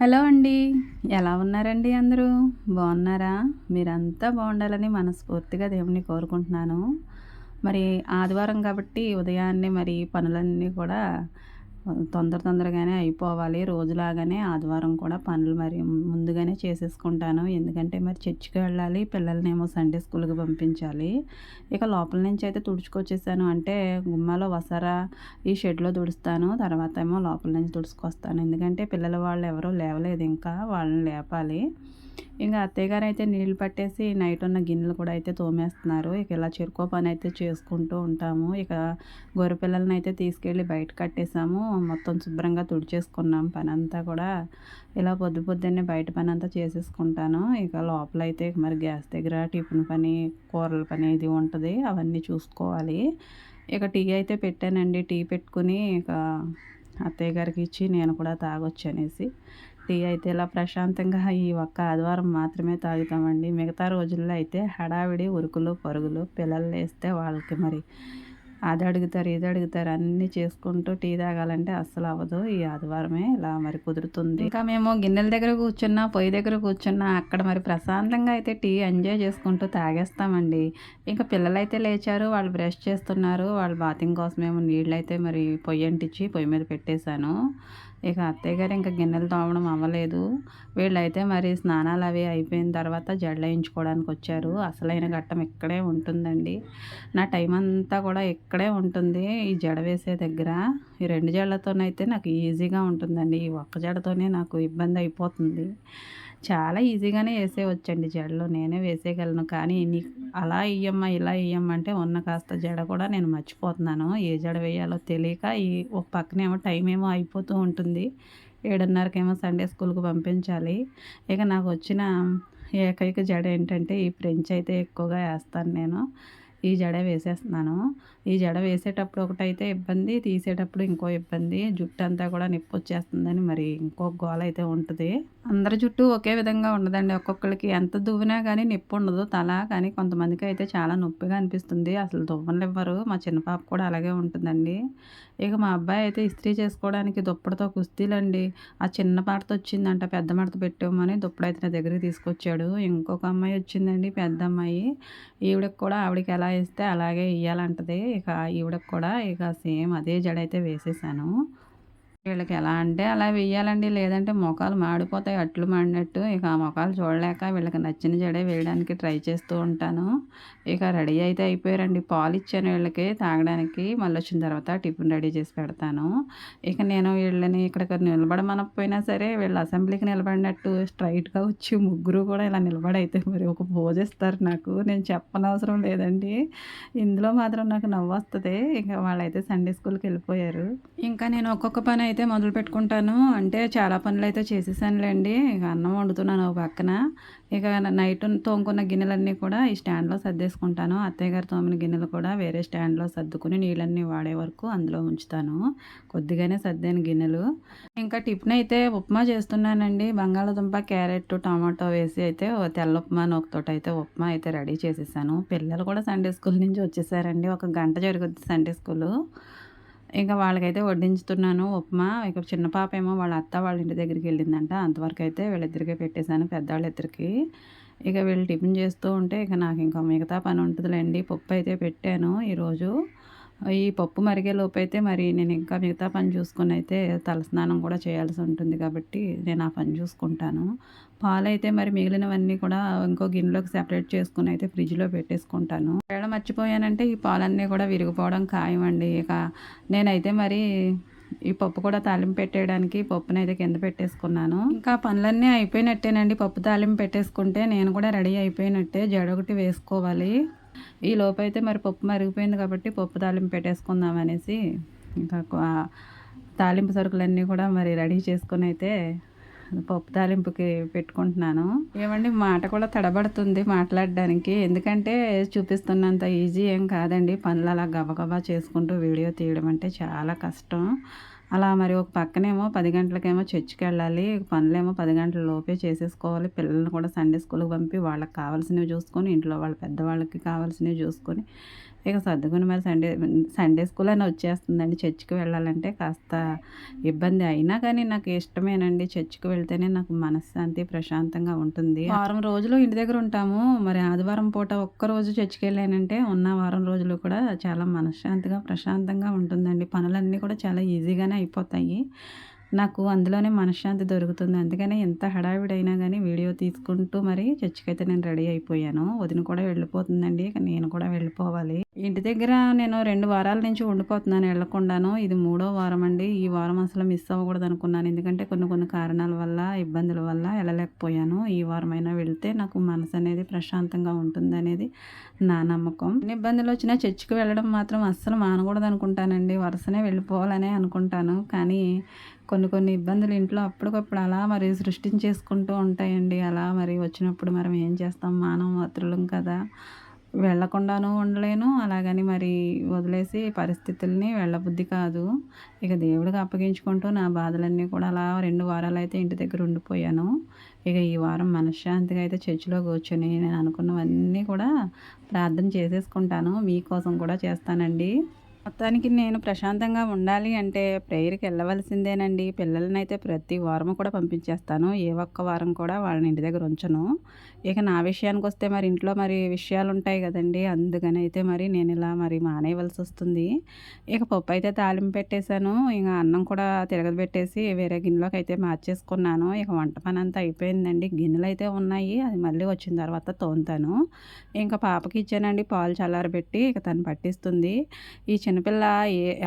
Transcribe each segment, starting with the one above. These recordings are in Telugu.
హలో అండి. ఎలా ఉన్నారండి అందరూ? బాగున్నారా? మీరంతా బాగుండాలని మనస్ఫూర్తిగా దేవుడిని కోరుకుంటున్నాను. మరి ఆదివారం కాబట్టి ఉదయాన్నే మరి పనులన్నీ కూడా తొందరగానే అయిపోవాలి. రోజులాగానే ఆదివారం కూడా పనులు మరి ముందుగానే చేసేసుకుంటాను. ఎందుకంటే మరి చర్చికి వెళ్ళాలి. పిల్లలనేమో సండే స్కూల్‌కి పంపించాలి. ఇక లోపల నుంచి అయితే తుడుచుకొచ్చేసాను. అంటే గుమ్మాలో వసారా ఈ షెడ్‌లో తుడుస్తాను. తర్వాత ఏమో లోపల నుంచి తుడుచుకొస్తాను. ఎందుకంటే పిల్లల వాళ్ళు ఎవరు లేవలేదు ఇంకా. వాళ్ళని లేపాలి. ఇంక అత్తయ్య గారైతే నీళ్ళు పట్టేసి నైట్ ఉన్న గిన్నెలు కూడా అయితే తోమేస్తున్నారు. ఇక ఇలా చెరుకో పని అయితే చేసుకుంటూ ఉంటాము. ఇక గొర్రెపిల్లలనైతే తీసుకెళ్ళి బయట కట్టేసాము. మొత్తం శుభ్రంగా తుడిచేసుకున్నాం పనంతా కూడా. ఇలా పొద్దున్నే బయట పనంతా చేసేసుకుంటాను. ఇక లోపలైతే మరి గ్యాస్ దగ్గర టిఫిన్ పని, కూరల పని ఇది ఉంటది. అవన్నీ చూసుకోవాలి. ఇక టీ అయితే పెట్టానండి. టీ పెట్టుకొని ఇక అత్తయ్య గారికి ఇచ్చి నేను కూడా తాగొచ్చనేసి. టీ అయితే ఇలా ప్రశాంతంగా ఈ ఒక్క ఆదివారం మాత్రమే తాగుతామండి. మిగతా రోజుల్లో అయితే హడావిడి, ఉరుకులు, పరుగులు. పిల్లలు లేస్తే వాళ్ళకి మరి అది అడుగుతారు, ఇది అడుగుతారు అన్నీ చేసుకుంటూ టీ తాగాలంటే అస్సలు అవ్వదు. ఈ ఆదివారమే ఇలా మరి కుదురుతుంది. ఇంకా మేము గిన్నెల దగ్గర కూర్చున్నా, పొయ్యి దగ్గర కూర్చున్నా అక్కడ మరి ప్రశాంతంగా అయితే టీ ఎంజాయ్ చేసుకుంటూ తాగేస్తామండి. ఇంకా పిల్లలైతే లేచారు. వాళ్ళు బ్రష్ చేస్తున్నారు. వాళ్ళు బాతింగ్ కోసమేమో నీళ్ళైతే మరి పొయ్యి అంటించి పొయ్యి మీద పెట్టేశాను. ఇక అత్తయ్య గారు ఇంకా గిన్నెలు తోమడం అవ్వలేదు. వీళ్ళైతే మరి స్నానాలు అవి అయిపోయిన తర్వాత జడలేయించుకోవడానికి వచ్చారు. అసలైన ఘట్టం ఇక్కడే ఉంటుందండి. నా టైం అంతా కూడా ఇక్కడే ఉంటుంది. ఈ జడ వేసే దగ్గర. ఈ 2 జడలతోనైతే నాకు ఈజీగా ఉంటుందండి. ఈ ఒక్క జడతోనే నాకు ఇబ్బంది అయిపోతుంది. చాలా ఈజీగానే వేసేయొచ్చండి జడలు. నేనే వేసేయగలను. కానీ అలా ఎయ్యమ్మా, ఇలా ఎయ్యమ్మా అంటే ఉన్న కాస్త జడ కూడా నేను మర్చిపోతున్నాను. ఏ జడ వేయాలో తెలియక ఒక పక్కనేమో టైం ఏమో అయిపోతూ ఉంటుంది. 7:30కేమో సండే స్కూల్‌కి పంపించాలి. ఇక నాకొచ్చిన ఏకైక జడ ఏంటంటే ఈ ఫ్రెంచ్ అయితే ఎక్కువగా ఏస్తాను నేను. ఈ జడ వేసేస్తున్నాను. ఈ జడ వేసేటప్పుడు ఒకటైతే ఇబ్బంది, తీసేటప్పుడు ఇంకో ఇబ్బంది. జుట్టంతా కూడా నిప్పొచ్చేస్తుందని మరి ఇంకో గోల అయితే ఉంటది. అందరి జుట్టు ఒకే విధంగా ఉండదండి. ఒక్కొక్కళ్ళకి ఎంత దువ్వినా గానీ నొప్పుండదు తల. కానీ కొంతమందికయితే చాలా నొప్పిగా అనిపిస్తుంది. అసలు దువ్వనివ్వరు. మా చిన్న పాప కూడా అలాగే ఉంటుందండి. ఇక మా అబ్బాయి అయితే ఇస్త్రీ చేసుకోవడానికి దుప్పటితో కుస్తీలండి. ఆ చిన్న మడత వచ్చిందంట, పెద్ద మడత పెట్టామని దుప్పటయితే నా దగ్గరికి తీసుకొచ్చాడు. ఇంకొక అమ్మాయి వచ్చిందండి, పెద్ద అమ్మాయి. ఈవిడకి కూడా ఆవిడకి ఎలా ఏస్తే అలాగే ఎయ్యాలంటది. ఇక ఈవిడకి కూడా ఇక సేమ్ అదే జడైతే వేసేసాను. వీళ్ళకి ఎలా అంటే అలా వెయ్యాలండి. లేదంటే మొఖాలు మాడిపోతాయి అట్లు మాడినట్టు. ఇక ఆ మొఖాలు చూడలేక వీళ్ళకి నచ్చిన జడే వేయడానికి ట్రై చేస్తూ ఉంటాను. ఇక రెడీ అయితే అయిపోయారండి. పాలిచ్చాను వీళ్ళకి తాగడానికి. మళ్ళొచ్చిన తర్వాత టిఫిన్ రెడీ చేసి పెడతాను. ఇక నేను వీళ్ళని ఇక్కడికి నిలబడమనకపోయినా సరే వీళ్ళు అసెంబ్లీకి నిలబడినట్టు స్ట్రెయిట్‌గా వచ్చి ముగ్గురు కూడా ఇలా నిలబడైతే మరి ఒక పోజ్ ఇస్తారు నాకు. నేను చెప్పనవసరం లేదండి. ఇందులో మాత్రం నాకు నవ్వొస్తది. ఇక వాళ్ళైతే సండే స్కూల్‌కెళ్ళిపోయారు. ఇంకా నేను ఒక్కొక్క పనైతే మొదలుపెట్టుకుంటాను. అంటే చాలా పనులైతే చేసేసానులెండి. ఇక అన్నం వండుతున్నాను ఓ పక్కన. ఇక నైట్ తోముకున్న గిన్నెలన్నీ కూడా ఈ స్టాండ్‌లో సర్దేసుకుంటాను. అత్తయ్య గారు తోమిన గిన్నెలు కూడా వేరే స్టాండ్‌లో సర్దుకొని నీళ్ళన్నీ వాడే వరకు అందులో ఉంచుతాను. కొద్దిగానే సర్దాను గిన్నెలు. ఇంకా టిఫిన్ అయితే ఉప్మా చేస్తున్నానండి. బంగాళాదుంప, క్యారెట్, టమాటో వేసి అయితే ఓ తెల్ల ఉప్మా నూకతోటైతే ఉప్మా అయితే రెడీ చేసేసాను. పిల్లలు కూడా సండే స్కూల్ నుంచి వచ్చేసారండి. ఒక గంట జరుగుద్ది సండే స్కూలు. ఇంక వాళ్ళకైతే వడ్డించుతున్నాను ఉప్మా. ఇక చిన్న పాపేమో వాళ్ళ అత్త వాళ్ళ ఇంటి దగ్గరికెళ్ళిందంట. అంతవరకైతే వీళ్ళిద్దరికే పెట్టేసాను పెద్దవాళ్ళిద్దరికీ. ఇక వీళ్ళు టిఫిన్ చేస్తూ ఉంటే ఇక నాకింక మిగతా పని ఉంటదిలెండి. పప్పయితే పెట్టాను ఈరోజు. ఈ పప్పు మరిగేలోపైతే మరి నేను ఇంకా మిగతా పని చూసుకొనైతే తలస్నానం కూడా చేయాల్సి ఉంటుంది కాబట్టి నేను ఆ పని చూసుకుంటాను. పాలైతే మరి మిగిలినవన్నీ కూడా ఇంకో గిన్నెలోకి సెపరేట్ చేసుకొని అయితే ఫ్రిడ్జ్‌లో పెట్టేసుకుంటాను. ఒకవేళ మర్చిపోయానంటే ఈ పాలన్నీ కూడా విరిగిపోవడం ఖాయమండి. ఇక నేనైతే మరి ఈ పప్పు కూడా తాలింపు పెట్టేయడానికి పప్పునైతే కింద పెట్టేసుకున్నాను. ఇంకా పనులన్నీ అయిపోయినట్టేనండి. పప్పు తాలింపు పెట్టేసుకుంటే నేను కూడా రెడీ అయిపోయినట్టే. జడొకటి వేసుకోవాలి. ఈ లోపైతే మరి పప్పు మరిగిపోయింది కాబట్టి పప్పు తాలింపు పెట్టేసుకుందాం అనేసి ఇంకా తాలింపు సరుకులన్నీ కూడా మరి రెడీ చేసుకొనైతే పప్పు తాలింపుకి పెట్టుకుంటున్నాను. ఏమండి మాట కూడా తడబడుతుంది మాట్లాడడానికి. ఎందుకంటే చూపిస్తున్నంత ఈజీ ఏం కాదండి. పనులు అలా గబగబా చేసుకుంటూ వీడియో తీయడం అంటే చాలా కష్టం. అలా మరి ఒక పక్కనేమో 10 గంటలకేమో చర్చికెళ్ళాలి. పనులేమో 10 గంటల లోపే చేసేసుకోవాలి. పిల్లల్ని కూడా సండే స్కూల్‌కి పంపి వాళ్ళకి కావాల్సినవి చూసుకొని, ఇంట్లో వాళ్ళ పెద్దవాళ్ళకి కావాల్సినవి చూసుకొని, ఇక సర్దుకుని మరి సండే స్కూల్ అని వచ్చేస్తుందండి. చర్చికి వెళ్ళాలంటే కాస్త ఇబ్బంది అయినా కానీ నాకు ఇష్టమేనండి. చర్చికి వెళ్తేనే నాకు మనశ్శాంతి, ప్రశాంతంగా ఉంటుంది. వారం రోజులు ఇంటి దగ్గర ఉంటాము. మరి ఆదివారం పూట ఒక్కరోజు చర్చికెళ్ళానంటే ఉన్న వారం రోజులు కూడా చాలా మనశ్శాంతిగా, ప్రశాంతంగా ఉంటుందండి. పనులన్నీ కూడా చాలా ఈజీగానే అయిపోతాయి. నాకు అందులోనే మనశ్శాంతి దొరుకుతుంది. అందుకనే ఎంత హడావిడైనా గానీ వీడియో తీసుకుంటూ మరి చర్చికైతే నేను రెడీ అయిపోయాను. వదిన కూడా వెళ్ళిపోతుందండి. ఇక నేను కూడా వెళ్ళిపోవాలి. ఇంటి దగ్గర నేను 2 వారాల నుంచి ఉండిపోతున్నాను ఎళ్ళకుండాను. ఇది మూడో వారం అండి. ఈ వారం అసలు మిస్ అవ్వకూడదనుకున్నాను. ఎందుకంటే కొన్ని కొన్ని కారణాల వల్ల, ఇబ్బందుల వల్ల ఎళ్ళలేకపోయాను. ఈ వారమైనా వెళ్తే నాకు మనసనేది ప్రశాంతంగా ఉంటుందనేది నా నమ్మకం. ఎన్ని ఇబ్బందులొచ్చినా చర్చికి వెళ్ళడం మాత్రం అస్సలు మానకూడదనుకుంటానండి. వరుసనే వెళ్ళిపోవాలనే అనుకుంటాను. కానీ కొన్ని కొన్ని ఇబ్బందులు ఇంట్లో అప్పటికప్పుడు అలా మరి సృష్టించేసుకుంటూ ఉంటాయండి. అలా మరి వచ్చినప్పుడు మనం ఏం చేస్తాం, మానవమాత్రులం కదా! వెళ్ళకుండాను ఉండలేను. అలాగని మరి వదిలేసి పరిస్థితుల్ని వెళ్ళబుద్ధి కాదు. ఇక దేవుడికి అప్పగించుకుంటూ నా బాధలన్నీ కూడా అలా 2 వారాలైతే ఇంటి దగ్గర ఉండిపోయాను. ఇక ఈ వారం మనశ్శాంతిగా అయితే చర్చిలో కూర్చొని నేను అనుకున్నవన్నీ కూడా ప్రార్థన చేసేసుకుంటాను. మీకోసం కూడా చేస్తానండి. మొత్తానికి నేను ప్రశాంతంగా ఉండాలి అంటే ప్రేయర్‌కి వెళ్ళవలసిందేనండి. పిల్లలనైతే ప్రతి వారము కూడా పంపించేస్తాను. ఏ ఒక్క వారం కూడా వాళ్ళని ఇంటి దగ్గర ఉంచను. ఇక నా విషయానికొస్తే మరి ఇంట్లో మరి విషయాలుంటాయి గదండీ! అందుకనైతే మరి నేనిలా మరి మానేయవలసొస్తుంది. ఇక పప్పయితే తాలింపు పెట్టేశాను. ఇక అన్నం కూడా తిరగబెట్టేసి వేరే గిన్నెలోకైతే మార్చేసుకున్నాను. ఇక వంట పనంతా అయిపోయిందండి. గిన్నెలైతే ఉన్నాయి. అది మళ్ళీ వచ్చిన తర్వాత తోముతాను. ఇంకా పాపకి ఇచ్చానండి పాలు చల్లారబెట్టి. ఇక తను పట్టిస్తుంది. ఈ చిన్నపిల్ల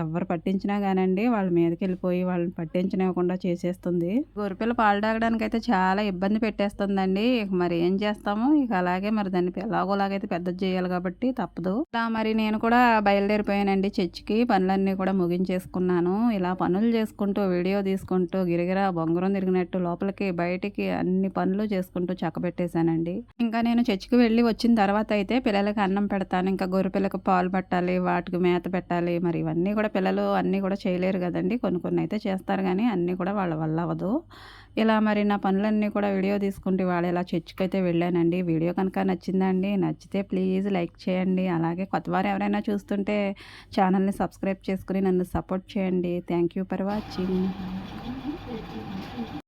ఎవ్వరు పట్టించినా గానండి వాళ్ళ మీదకెళ్ళిపోయి వాళ్ళని పట్టించనివ్వకుండా చేసేస్తుంది. గొర్రెపిల్ల పాలు తాగడానికైతే చాలా ఇబ్బంది పెట్టేస్తుందండి. ఇక మరి ఏం చేస్తాము? ఇక అలాగే మరి దాన్ని ఎలాగోలాగైతే పెద్దది చేయాలి కాబట్టి తప్పదు. ఇలా మరి నేను కూడా బయలుదేరిపోయానండి చర్చికి. పనులన్నీ కూడా ముగించేసుకున్నాను. ఇలా పనులు చేసుకుంటూ, వీడియో తీసుకుంటూ, గిరగిరా బొంగరం తిరిగినట్టు లోపలికి, బయటికి అన్ని పనులు చేసుకుంటూ చక్కబెట్టేశానండి. ఇంకా నేను చర్చికి వెళ్ళి వచ్చిన తర్వాత అయితే పిల్లలకి అన్నం పెడతాను. ఇంకా గొర్రెపిల్లకి పాలు పట్టాలి, వాటికి మేత పెట్టాలి. మరి ఇవన్నీ కూడా పిల్లలు అన్నీ కూడా చేయలేరు కదండీ! కొన్ని కొన్ని అయితే చేస్తారు గానీ అన్నీ కూడా వాళ్ళ వల్ల అవ్వదు. ఇలా మరి నా పనులన్నీ కూడా వీడియో తీసుకుంటూ ఇవాళ ఇలా చర్చికైతే వెళ్ళానండి. వీడియో కనుక నచ్చిందా అండి? నచ్చితే ప్లీజ్ లైక్ చేయండి. అలాగే కొత్తవారు ఎవరైనా చూస్తుంటే ఛానల్‌ని సబ్స్క్రైబ్ చేసుకొని నన్ను సపోర్ట్ చేయండి. Thank you for watching.